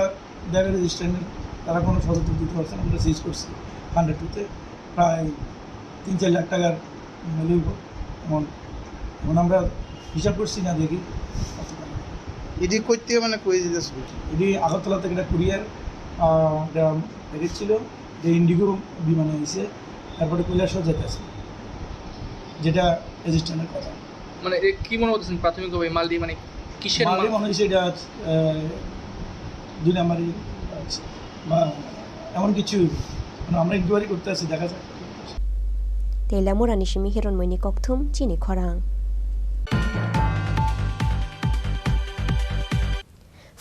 ড্রাইভার রেজিস্ট্রেন্ট তারা কোনো সদস্য দিতে পারছে না আমরা সিজ করছি 102-তে প্রায় 3-4 লাখ টাকার লইব এমন এখন আমরা হিসাব করছি না দেখি এটি করতে মানে কই দিতেছ এটি আগরতলা থেকে একটা কুরিয়ার প্যাকেজ ছিল যে ইন্ডিগো বিমানে এসে তারপরে কৈলাসও যেতেছে যেটা রেজিস্ট্রেশনের কথা মানে কি মনে হতেছেন প্রাথমিকভাবে মাল দিয়ে মানে কিসের মাল মনে হচ্ছে এটা 2 নাম্বারই বা এমন কিছু মানে আমরা ইনকোয়ারি করতে আছি দেখা যাক তেলা মোরানি सिमी हिरन मैनि कक्थुम चिनि खरां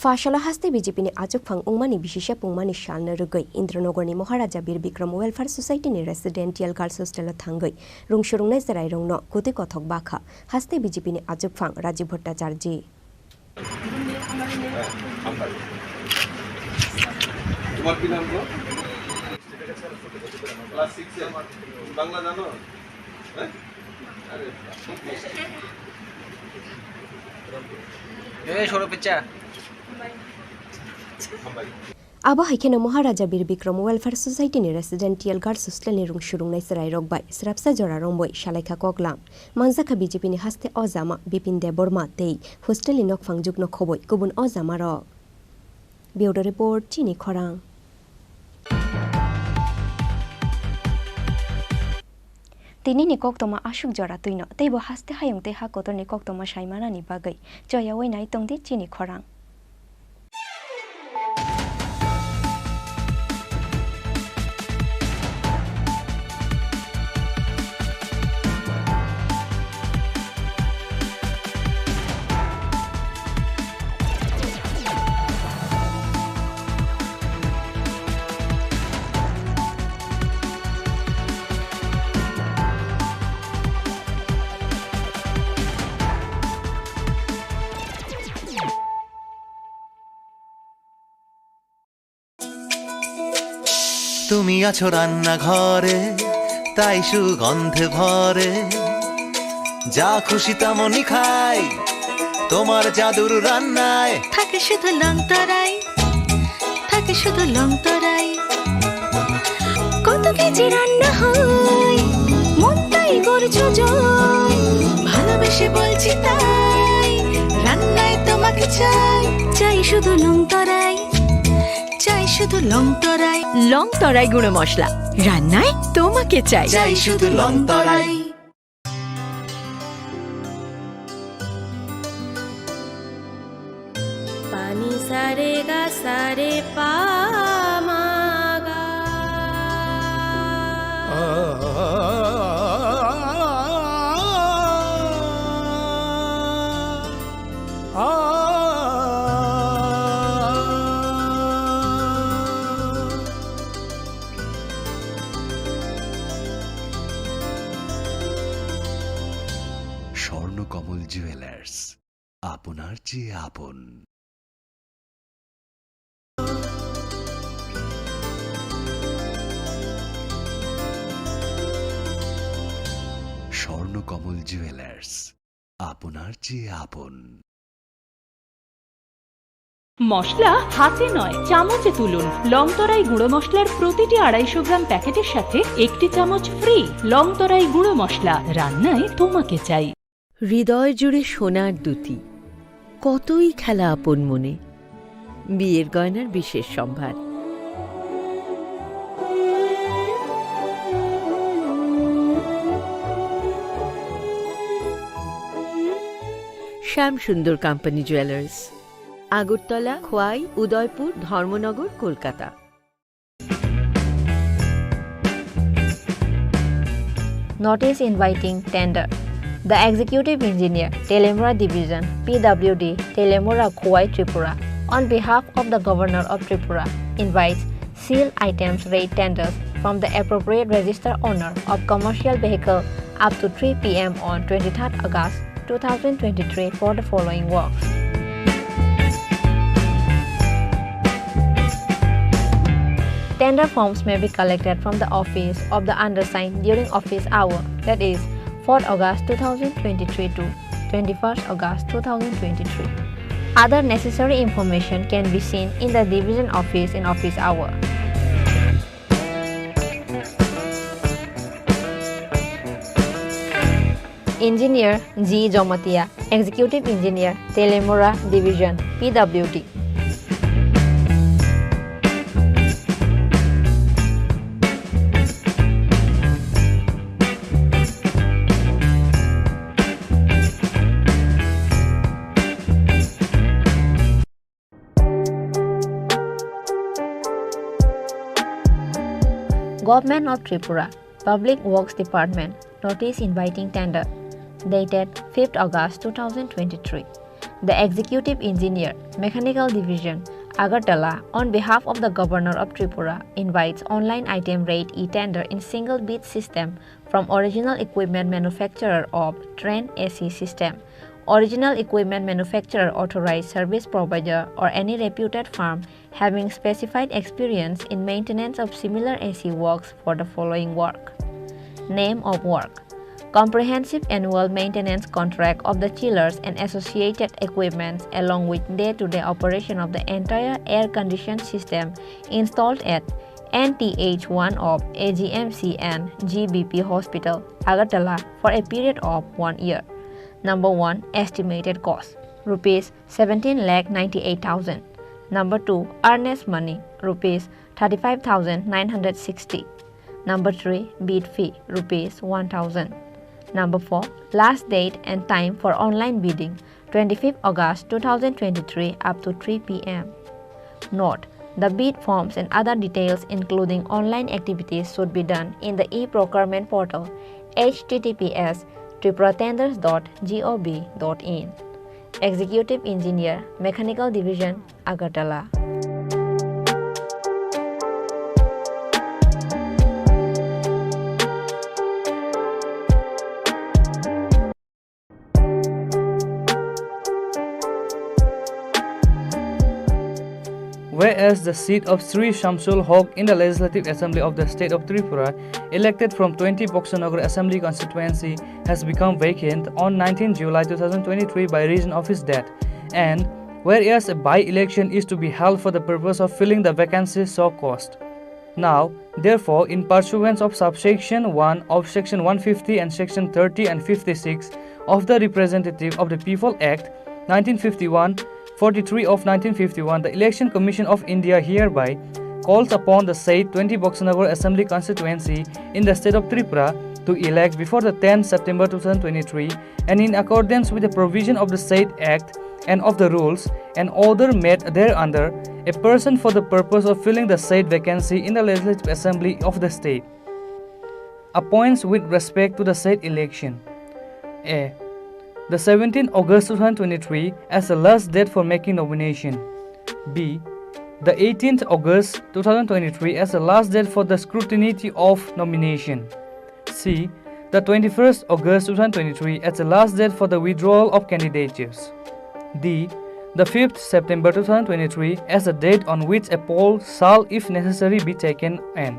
फाशला हास्ते बीजेपीनि आजुकफां उंमानि बिशिशा पुंमानि शालनो रुगै इन्द्रनगरनि महाराजा बीर बिक्रम वेलफेयर सोसाइटीनि रेसिडेंटियल गार्ल्स हस्टेल थांगै रुंसुरुंनाय जेराय रंनो गुति कथक बाखा हास्ते बीजेपीनि आजुकफां राजीव भट्टाचार्य তোমার কি নাম গো ক্লাস 6 এ বাংলা জানো হ্যাঁ আরে এই সরো পিচ্চা आबा हाइखेनो महाराजा बीर बिक्रम वेलफेयर सोसाइटीनि रेसिडेंटियल गार्ल्स हस्टेलनि रुंसुरुंनाय सेराय रगबाय स्राबसा जरा रंबय शालायखा कगलाम मानजाखा बीजेपीनि हास्ते अजामा बिपिन देबबर्मा तै हस्टेलनि नकफां जुगनो खबय गुबुन अजामा रक ब्यूरो रिपोर्ट चिनि खरां तिनि कक्तमा आशुक जरा तुइनो तैबो हास्ते हायंते हा कोतरनि कक्तमा साइमानानि बागै जयावै नाय तंदि चिनि खरां তুমি আছো রান্না ঘরে তাই সুগন্ধে ভরে যা খুশি তেমনই খাই তোমার জাদুর রান্নায় থাকে শুধু লংতরাই থাকে শুধু লংতরাই কত কেজি রান্না হয় মন তাই করছো জয় ভালোবেসে বলছি তাই রান্নায় তোমাকে চাই চাই শুধু লংতরাই চাই শুধু লংতরাই লংতরাই গুঁড়ো মশলা রান্নায় তোমাকে চাই চাই শুধু লংতরাই পানি সারে গা সারে পামাগা স্বর্ণকমল জুয়েলার্স আপনার চেয়ে আপন স্বর্ণকমল জুয়েলার্স আপনার চেয়ে আপন। মশলা হাতে নয় চামচে তুলুন। লংতরাই গুঁড়ো মশলার প্রতিটি 250 গ্রাম প্যাকেটের সাথে 1টি চামচ ফ্রি। লংতরাই গুঁড়ো মশলা, রান্নায় তোমাকে চাই। হৃদয় জুড়ে সোনার দুটি, কতই খেলা আপন মনে। বিয়ের গয়নার বিশেষ সম্ভার। শ্যাম সুন্দর company jewellers, Agartala, Khowai, Udaipur, Dharmanagar, Kolkata. Notice inviting tender. The Executive Engineer, Telemora Division, PWD, Telemora Khowai Tripura, on behalf of the Governor of Tripura, invites seal items rate tenders from the appropriate register owner of commercial vehicle up to 3 p.m. on 23rd August 2023 for the following works. Tender forms may be collected from the office of the undersigned during office hour, that is 4th August 2023 to 21st August 2023. Other necessary information can be seen in the division office in office hour. Engineer G. Jomatia, Executive Engineer, Telemora Division, PWD. Government of Tripura, Public Works Department, notice inviting tender, dated 5th August 2023. The Executive Engineer, Mechanical Division, Agartala, on behalf of the Governor of Tripura, invites online item rate e-tender in single bid system from original equipment manufacturer of Train AC system, original equipment manufacturer, authorized service provider, or any reputed firm having specified experience in maintenance of similar AC works for the following work. Name of work: comprehensive annual maintenance contract of the chillers and associated equipment along with day-to-day operation of the entire air-conditioned system installed at NTH1 of AGMC and GBP Hospital, Agartala for a period of 1 year. Number 1. Estimated cost Rs 17,98,000. Number 2. Earnest money Rs 35,960. Number 3. Bid fee Rs 1,000. Number 4. Last date and time for online bidding 25th August 2023 up to 3 p.m. Note: the bid forms and other details including online activities should be done in the e-procurement portal https://tripuratenders.gov.in. Executive Engineer, Mechanical Division, Agartala. Whereas the seat of Sri Shamsul Haq in the Legislative Assembly of the State of Tripura, elected from 20 Boxanagar Assembly constituency, has become vacant on 19 July 2023 by reason of his death, and whereas a by-election is to be held for the purpose of filling the vacancy so caused. Now, therefore, in pursuance of subsection 1 of section 150 and section 30 and 56 of the Representative of the People Act 1951, 43 of 1951, the Election Commission of India hereby calls upon the said 20 Boxanagar Assembly constituency in the state of Tripura to elect before the 10th September 2023 and in accordance with the provision of the said Act and of the rules and order made thereunder, a person for the purpose of filling the said vacancy in the Legislative Assembly of the state. Appoints with respect to the said election. A. The 17th August 2023 as the last date for making nomination. B. The 18th August 2023 as the last date for the scrutiny of nomination. C. The 21st August 2023 as the last date for the withdrawal of candidatures. D. The 5th September 2023 as the date on which a poll shall if necessary be taken, and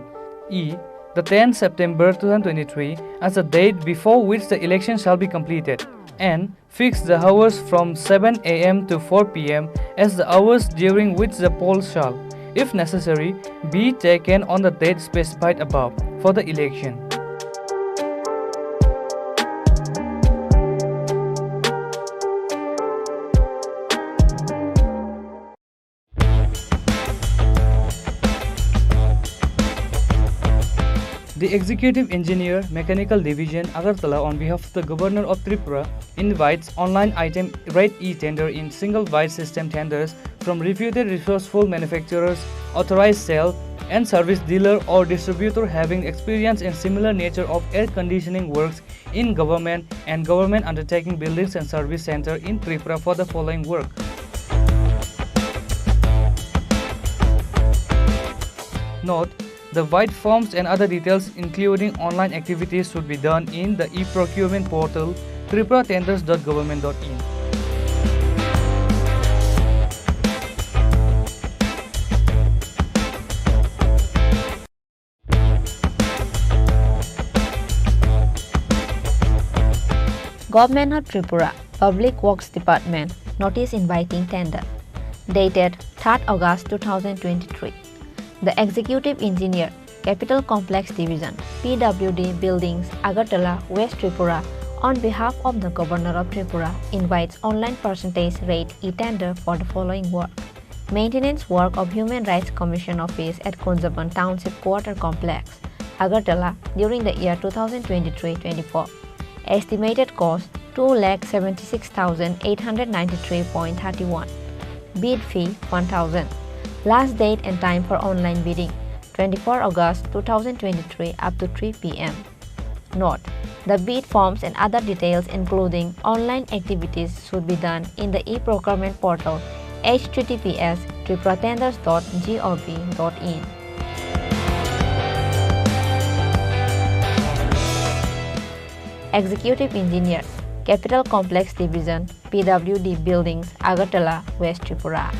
E. The 10th September 2023 as the date before which the election shall be completed. and fix the hours from 7 a.m. to 4 p.m. as the hours during which the polls shall, if necessary, be taken on the date specified above for the election. The Executive Engineer, Mechanical Division, Agartala, on behalf of the Governor of Tripura, invites online item rate e-tender in single wide system tenders from reputed resourceful manufacturers, authorized sale and service dealer or distributor having experience in similar nature of air conditioning works in government and government undertaking buildings and service center in Tripura for the following work. Note: the white forms and other details including online activities should be done in the e-procurement portal tripuratenders.government.in. Government of Tripura, Public Works Department, Notice Inviting Tender, dated 3rd August 2023. The Executive Engineer, Capital Complex Division, PWD Buildings, Agartala, West Tripura, on behalf of the Governor of Tripura, invites online percentage rate e-tender for the following work: maintenance work of Human Rights Commission Office at Kunjaban Township Quarter Complex, Agartala, during the year 2023-24. Estimated cost 2,76,893.31. Bid fee 1,000. Last date and time for online bidding 24 August 2023 up to 3 p.m. Note: the bid forms and other details including online activities should be done in the e-procurement portal https://tripuratenders.gov.in. Executive Engineer, Capital Complex Division, PWD Buildings, Agartala, West Tripura.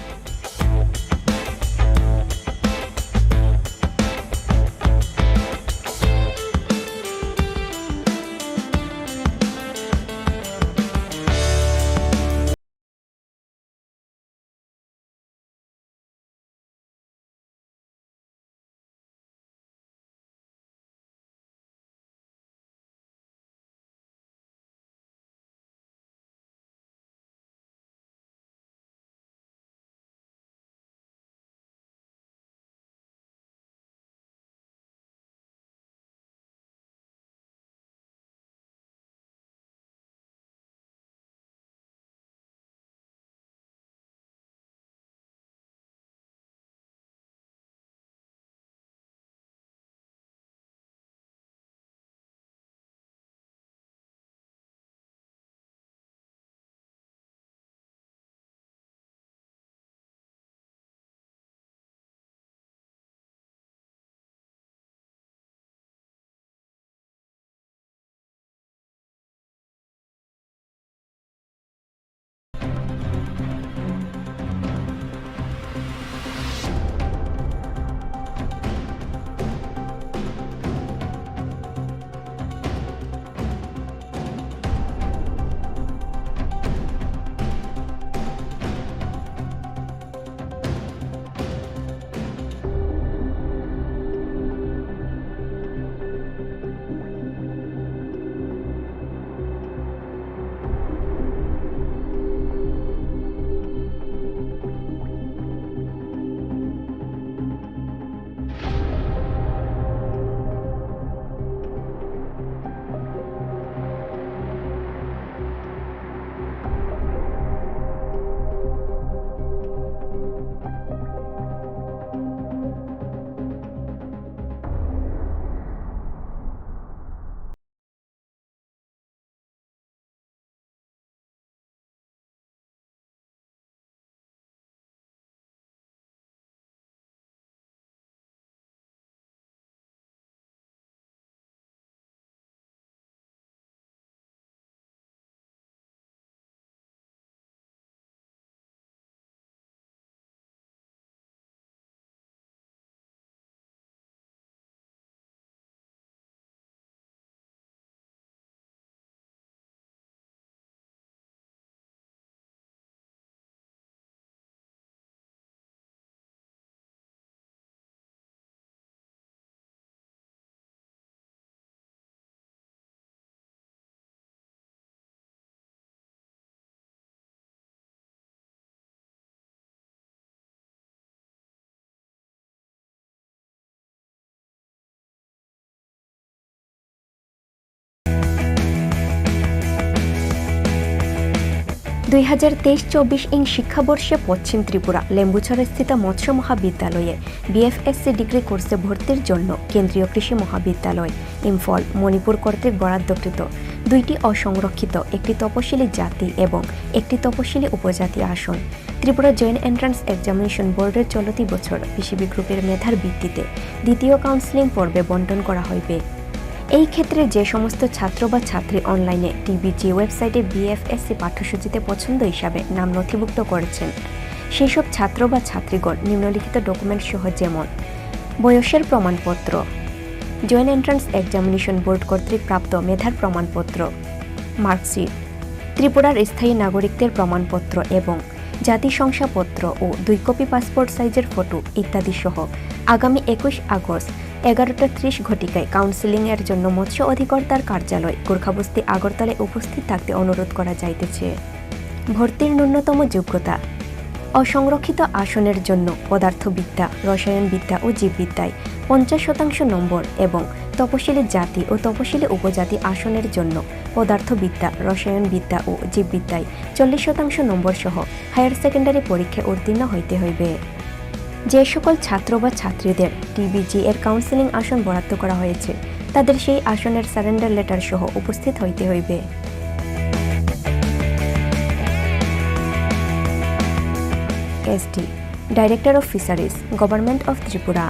2023-24 শিক্ষাবর্ষে পশ্চিম ত্রিপুরা লেম্বুছড়াস্থিত মৎস্য মহাবিদ্যালয়ে BFSc degree কোর্সে ভর্তির জন্য কেন্দ্রীয় কৃষি মহাবিদ্যালয় ইম্ফল মণিপুর কর্তৃক বরাদ্দকৃত 2টি অসংরক্ষিত একটি তপশিলি জাতি এবং একটি তপশিলি উপজাতি আসন ত্রিপুরা জয়েন্ট এন্ট্রান্স এক্সামিনেশন বোর্ডের চলতি বছর পিসিবি গ্রুপের মেধার ভিত্তিতে দ্বিতীয় কাউন্সেলিং পর্বে বণ্টন করা হইবে। এই ক্ষেত্রে যে সমস্ত ছাত্র বা ছাত্রী অনলাইনে টিবিজি ওয়েবসাইটে বিএফএসসি পাঠ্যসূচিতে পছন্দ হিসাবে নাম নথিভুক্ত করেছেন সেই সব ছাত্র বা ছাত্রীগণ নিম্নলিখিত ডকুমেন্ট সহ যেমন বয়সের প্রমাণপত্র, জয়েন্ট এন্ট্রান্স এক্সামিনেশন বোর্ড কর্তৃক প্রাপ্ত মেধার প্রমাণপত্র, মার্কশিট, ত্রিপুরার স্থায়ী নাগরিকদের প্রমাণপত্র এবং জাতি শংসাপত্র ও 2 কপি পাসপোর্ট সাইজের ফটো ইত্যাদি সহ আগামী 21 আগস্ট 11:30 ঘটিকায় কাউন্সেলিংয়ের জন্য মৎস্য অধিকর্তার কার্যালয় গোর্খাবস্তি আগরতলায় উপস্থিত থাকতে অনুরোধ করা যাইতেছে। ভর্তির ন্যূনতম যোগ্যতা অসংরক্ষিত আসনের জন্য পদার্থবিদ্যা, রসায়নবিদ্যা ও জীববিদ্যায় 50% নম্বর এবং তপশিলি জাতি ও তপশিলি উপজাতি আসনের জন্য পদার্থবিদ্যা, রসায়নবিদ্যা ও জীববিদ্যায় 40% নম্বর সহ হায়ার সেকেন্ডারি পরীক্ষায় উত্তীর্ণ হইতে হইবে। যে সকল ছাত্র বা ছাত্রীদের টিবিজি এর কাউন্সেলিং আসন বরাদ্দ করা হয়েছে তাদের সেই আসনের সারেন্ডার লেটার সহ উপস্থিত হইতে হইবে। SD, director of fisheries, government of Tripura.